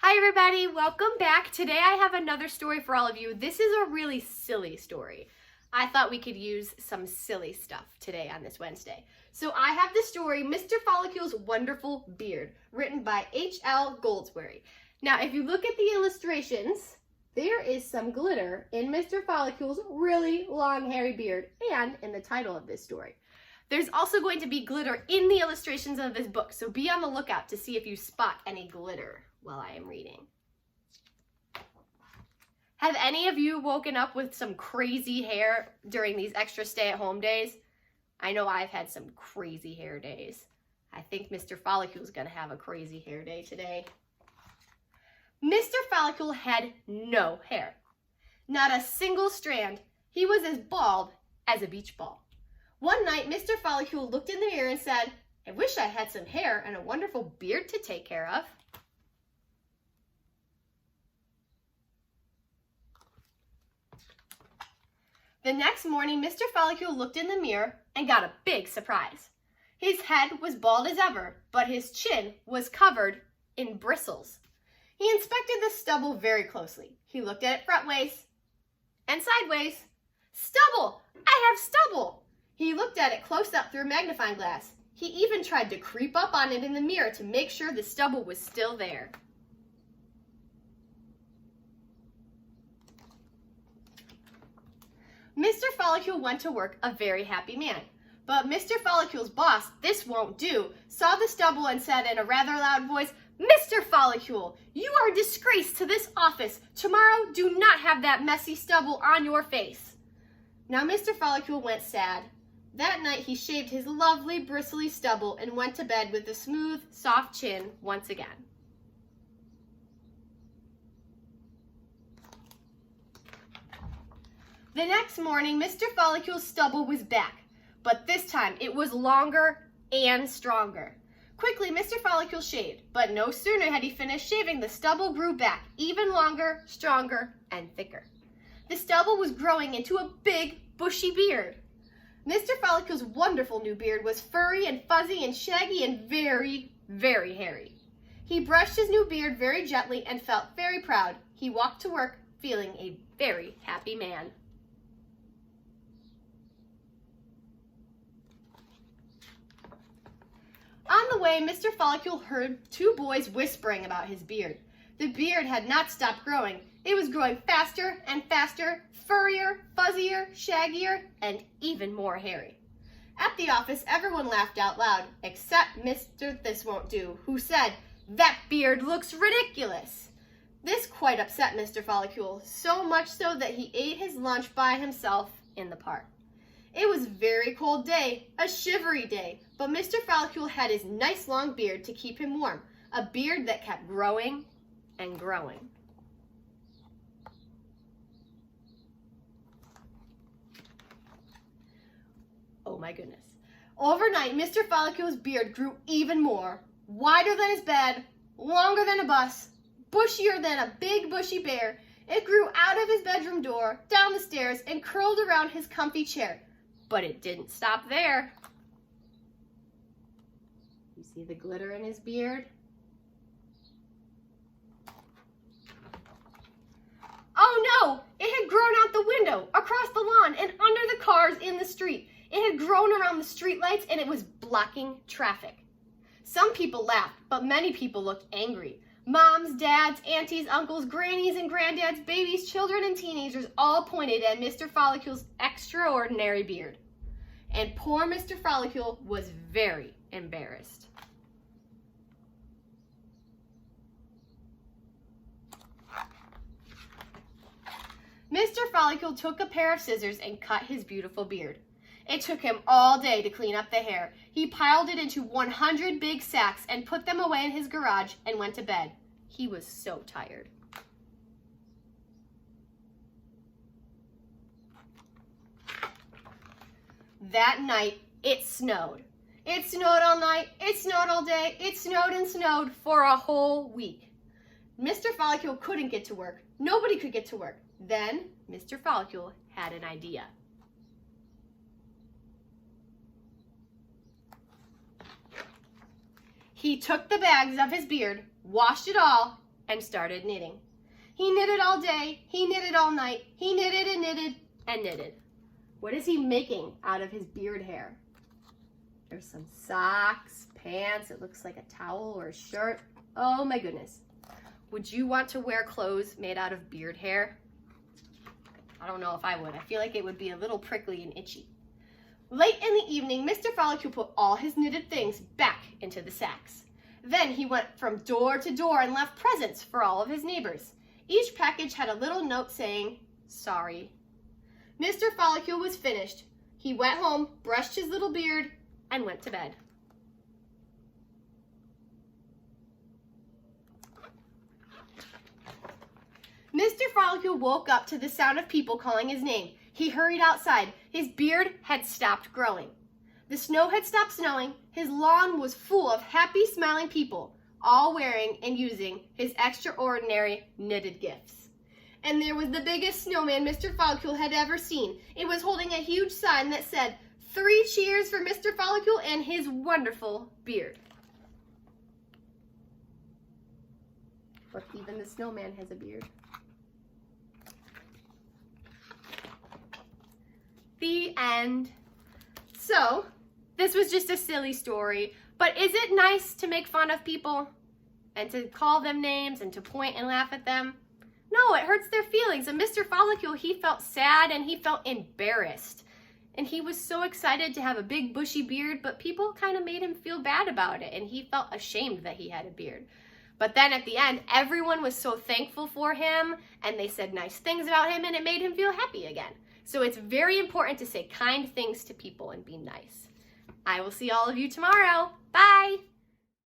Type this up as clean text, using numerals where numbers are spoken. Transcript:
Hi everybody, welcome back. Today I have another story for all of you. This is a really silly story. I thought we could use some silly stuff today on this Wednesday. So I have the story, Mr. Follicule's Wonderful Beard, written by H.L. Goldsworthy. Now if you look at the illustrations, there is some glitter in Mr. Follicule's really long hairy beard and in the title of this story. There's also going to be glitter in the illustrations of this book, so be on the lookout to see if you spot any glitter while I am reading. Have any of you woken up with some crazy hair during these extra stay-at-home days? I know I've had some crazy hair days. I think Mr. Follicule is going to have a crazy hair day today. Mr. Follicule had no hair. Not a single strand. He was as bald as a beach ball. One night, Mr. Follicule looked in the mirror and said, "I wish I had some hair and a wonderful beard to take care of." The next morning, Mr. Follicule looked in the mirror and got a big surprise. His head was bald as ever, but his chin was covered in bristles. He inspected the stubble very closely. He looked at it frontways and sideways. Stubble! I have stubble! He looked at it close up through a magnifying glass. He even tried to creep up on it in the mirror to make sure the stubble was still there. Mr. Follicule went to work a very happy man. But Mr. Follicule's boss, "This won't do," saw the stubble and said in a rather loud voice, "Mr. Follicule, you are a disgrace to this office. Tomorrow, do not have that messy stubble on your face." Now Mr. Follicule went sad. That night he shaved his lovely bristly stubble and went to bed with a smooth, soft chin once again. The next morning, Mr. Follicule's stubble was back, but this time it was longer and stronger. Quickly, Mr. Follicule shaved, but no sooner had he finished shaving, the stubble grew back, even longer, stronger, and thicker. The stubble was growing into a big, bushy beard. Mr. Follicule's wonderful new beard was furry and fuzzy and shaggy and very, very hairy. He brushed his new beard very gently and felt very proud. He walked to work feeling a very happy man. On the way, Mr. Follicule heard two boys whispering about his beard. The beard had not stopped growing. It was growing faster and faster, furrier, fuzzier, shaggier, and even more hairy. At the office, everyone laughed out loud, except Mr. This Won't Do, who said, "That beard looks ridiculous." This quite upset Mr. Follicule, so much so that he ate his lunch by himself in the park. It was a very cold day, a shivery day, but Mr. Follicule had his nice long beard to keep him warm, a beard that kept growing and growing. Oh my goodness. Overnight, Mr. Follicule's beard grew even more, wider than his bed, longer than a bus, bushier than a big bushy bear. It grew out of his bedroom door, down the stairs, and curled around his comfy chair. But it didn't stop there. You see the glitter in his beard? Oh no! It had grown out the window, across the lawn, and under the cars in the street. It had grown around the streetlights and it was blocking traffic. Some people laughed, but many people looked angry. Moms, dads, aunties, uncles, grannies, and granddads, babies, children, and teenagers all pointed at Mr. Follicule's extraordinary beard. And poor Mr. Follicule was very embarrassed. Mr. Follicule took a pair of scissors and cut his beautiful beard. It took him all day to clean up the hair. He piled it into 100 big sacks and put them away in his garage and went to bed. He was so tired. That night, it snowed. It snowed all night, it snowed all day, it snowed and snowed for a whole week. Mr. Follicule couldn't get to work. Nobody could get to work. Then, Mr. Follicule had an idea. He took the bags of his beard, washed it all, and started knitting. He knitted all day, he knitted all night, he knitted and knitted and knitted. What is he making out of his beard hair? There's some socks, pants, it looks like a towel or a shirt. Oh my goodness. Would you want to wear clothes made out of beard hair? I don't know if I would. I feel like it would be a little prickly and itchy. Late in the evening, Mr. Follycule put all his knitted things back into the sacks. Then he went from door to door and left presents for all of his neighbors. Each package had a little note saying, "Sorry." Mr. Follycule was finished. He went home, brushed his little beard, and went to bed. Mr. Follycule woke up to the sound of people calling his name. He hurried outside. His beard had stopped growing. The snow had stopped snowing. His lawn was full of happy, smiling people, all wearing and using his extraordinary knitted gifts. And there was the biggest snowman Mr. Follycule had ever seen. It was holding a huge sign that said, "3 cheers for Mr. Follycule and his wonderful beard." Look, even the snowman has a beard. The end. So, this was just a silly story, but is it nice to make fun of people and to call them names and to point and laugh at them? No, it hurts their feelings. And Mr. Follycule, he felt sad and he felt embarrassed. And he was so excited to have a big bushy beard, but people kind of made him feel bad about it, and he felt ashamed that he had a beard. But then at the end, everyone was so thankful for him, and they said nice things about him, and it made him feel happy again. So it's very important to say kind things to people and be nice. I will see all of you tomorrow. Bye!